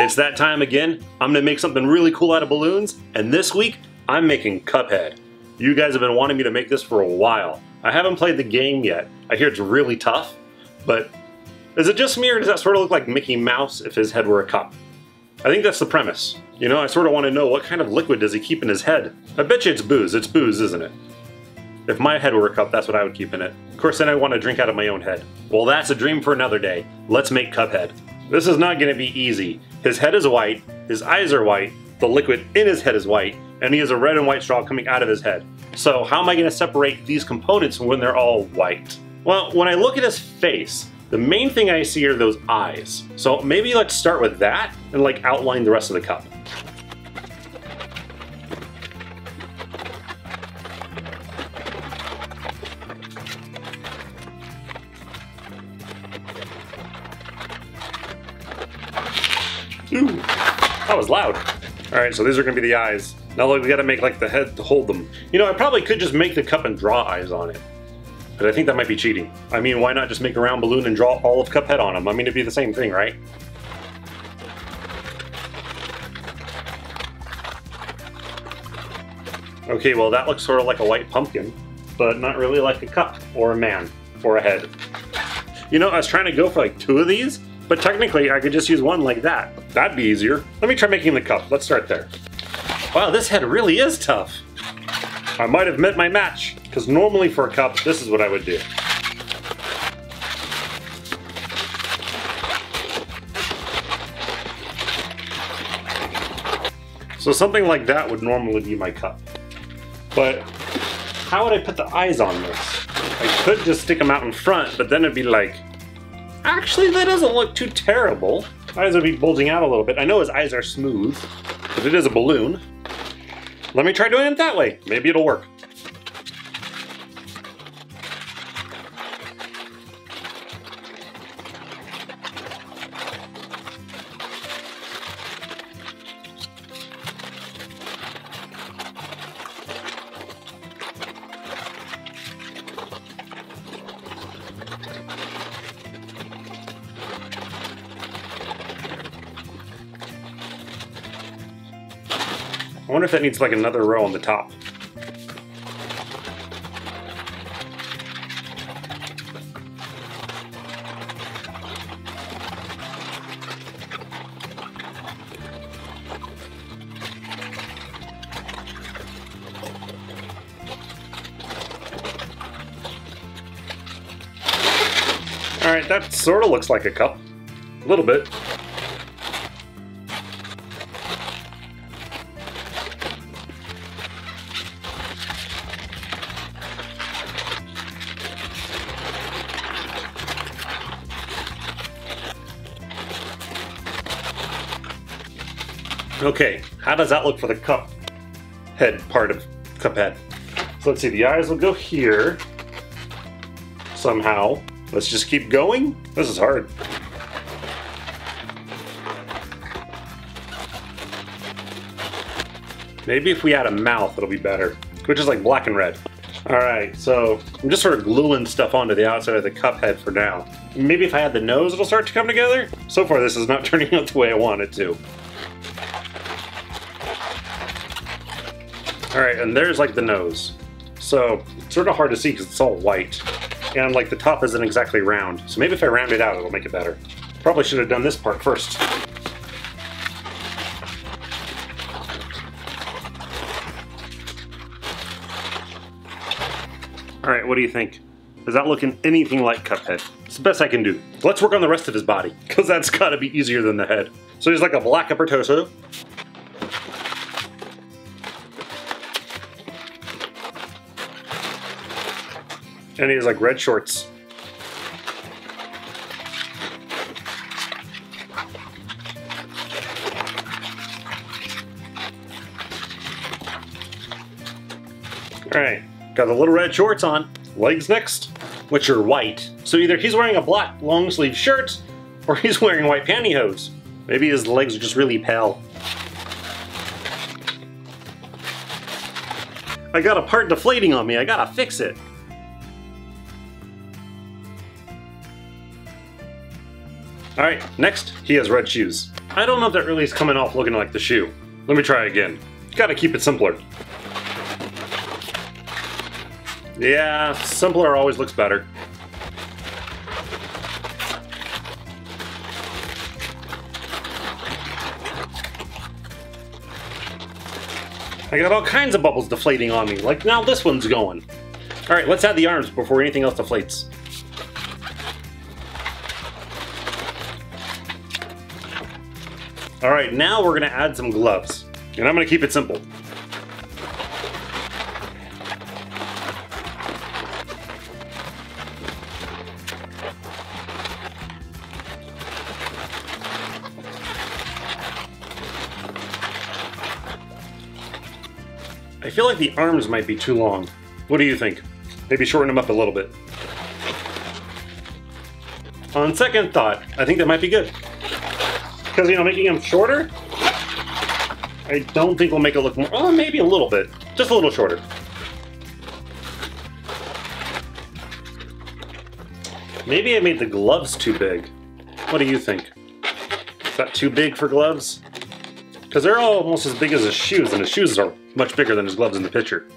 It's that time again. I'm gonna make something really cool out of balloons, and this week, I'm making CupHead. You guys have been wanting me to make this for a while. I haven't played the game yet. I hear it's really tough, but is it just me or does that sort of look like Mickey Mouse if his head were a cup? I think that's the premise. You know, I sort of want to know what kind of liquid does he keep in his head? I bet you it's booze. It's booze, isn't it? If my head were a cup, that's what I would keep in it. Of course, then I want to drink out of my own head. Well, that's a dream for another day. Let's make CupHead. This is not going to be easy. His head is white, his eyes are white, the liquid in his head is white, and he has a red and white straw coming out of his head. So how am I going to separate these components when they're all white? Well, when I look at his face, the main thing I see are those eyes. So maybe let's start with that and like outline the rest of the cup. Ooh, that was loud. All right, so these are gonna be the eyes. Now look, we gotta make like the head to hold them. You know, I probably could just make the cup and draw eyes on it, but I think that might be cheating. I mean, why not just make a round balloon and draw all of CupHead on them? I mean, it'd be the same thing, right? Okay, well that looks sort of like a white pumpkin, but not really like a cup, or a man, or a head. You know, I was trying to go for like 2 of these, but technically I could just use one like that. That'd be easier. Let me try making the cup. Let's start there. Wow, this head really is tough. I might have met my match, because normally for a cup, this is what I would do. So something like that would normally be my cup. But how would I put the eyes on this? I could just stick them out in front, but then it'd be like, actually, that doesn't look too terrible. Eyes would be bulging out a little bit. I know his eyes are smooth, but it is a balloon. Let me try doing it that way. Maybe it'll work. I wonder if that needs like another row on the top. Alright, that sort of looks like a cup. A little bit. Okay, how does that look for the cup head part of CupHead? So let's see, the eyes will go here somehow. Let's just keep going. This is hard. Maybe if we add a mouth, it'll be better, which is like black and red. All right, so I'm just sort of gluing stuff onto the outside of the CupHead for now. Maybe if I add the nose, it'll start to come together. So far, this is not turning out the way I want it to. Alright, and there's like the nose. So, it's sort of hard to see because it's all white. And like the top isn't exactly round. So maybe if I round it out, it'll make it better. Probably should have done this part first. Alright, what do you think? Is that looking anything like CupHead? It's the best I can do. Let's work on the rest of his body, because that's gotta be easier than the head. So he's like a black upper torso. And he has like red shorts. Alright, got the little red shorts on. Legs next, which are white. So either he's wearing a black long sleeve shirt, or he's wearing white pantyhose. Maybe his legs are just really pale. I got a part deflating on me, I gotta fix it. Alright, next, he has red shoes. I don't know if that really is coming off looking like the shoe. Let me try again. Gotta keep it simpler. Yeah, simpler always looks better. I got all kinds of bubbles deflating on me, like now this one's going. Alright, let's add the arms before anything else deflates. Alright, now we're gonna add some gloves. And I'm gonna keep it simple. I feel like the arms might be too long. What do you think? Maybe shorten them up a little bit. On second thought, I think that might be good. Because, you know, making them shorter, I don't think will make it look more, oh, maybe a little bit. Just a little shorter. Maybe I made the gloves too big. What do you think? Is that too big for gloves? Because they're almost as big as his shoes, and his shoes are much bigger than his gloves in the picture.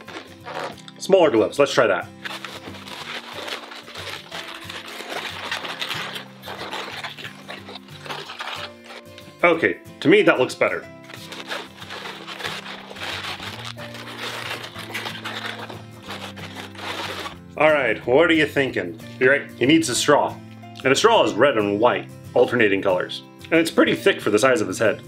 Smaller gloves, let's try that. Okay, to me that looks better. Alright, what are you thinking? You're right, he needs a straw. And a straw is red and white, alternating colors. And it's pretty thick for the size of his head.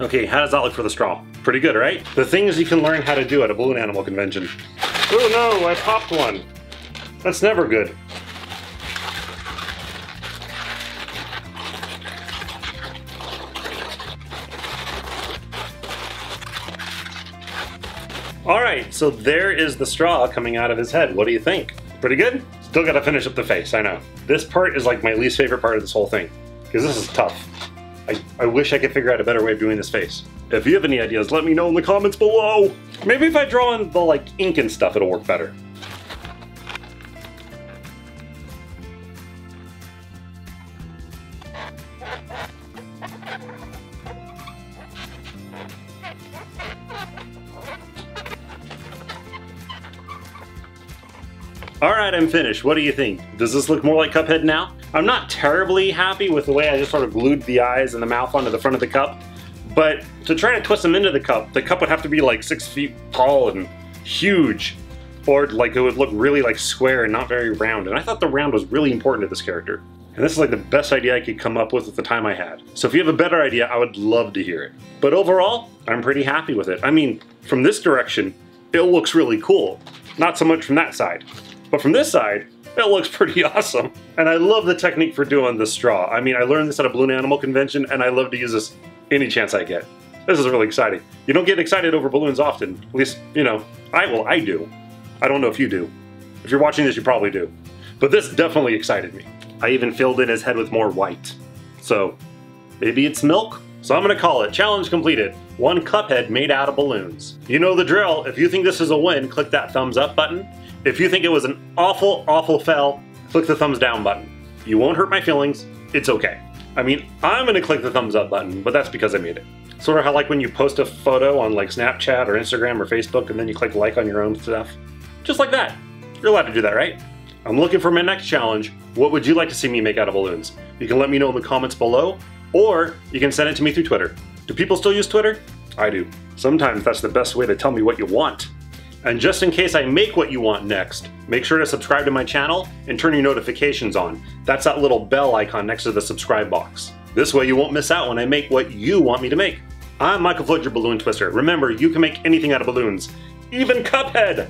Okay, how does that look for the straw? Pretty good, right? The things you can learn how to do at a balloon animal convention. Oh no, I popped one. That's never good. Alright, so there is the straw coming out of his head. What do you think? Pretty good? Still gotta finish up the face, I know. This part is like my least favorite part of this whole thing, because this is tough. I wish I could figure out a better way of doing this face. If you have any ideas, let me know in the comments below! Maybe if I draw in the like ink and stuff, it'll work better. Alright, I'm finished. What do you think? Does this look more like CupHead now? I'm not terribly happy with the way I just sort of glued the eyes and the mouth onto the front of the cup, but to try to twist them into the cup would have to be like 6 feet tall and huge, or like it would look really like square and not very round, and I thought the round was really important to this character. And this is like the best idea I could come up with at the time I had. So if you have a better idea, I would love to hear it. But overall, I'm pretty happy with it. I mean, from this direction, it looks really cool. Not so much from that side. But from this side, it looks pretty awesome. And I love the technique for doing the straw. I mean, I learned this at a balloon animal convention, and I love to use this any chance I get. This is really exciting. You don't get excited over balloons often. At least, you know, I do. I don't know if you do. If you're watching this, you probably do. But this definitely excited me. I even filled in his head with more white. So, maybe it's milk? So I'm gonna call it challenge completed. One CupHead made out of balloons. You know the drill. If you think this is a win, click that thumbs up button. If you think it was an awful, awful fail, click the thumbs down button. You won't hurt my feelings, it's okay. I mean, I'm gonna click the thumbs up button, but that's because I made it. Sort of how like when you post a photo on like Snapchat or Instagram or Facebook and then you click like on your own stuff. Just like that. You're allowed to do that, right? I'm looking for my next challenge. What would you like to see me make out of balloons? You can let me know in the comments below, or you can send it to me through Twitter. Do people still use Twitter? I do. Sometimes that's the best way to tell me what you want. And just in case I make what you want next, make sure to subscribe to my channel and turn your notifications on. That's that little bell icon next to the subscribe box. This way you won't miss out when I make what you want me to make. I'm Michael Floyd, your balloon twister. Remember, you can make anything out of balloons, even CupHead.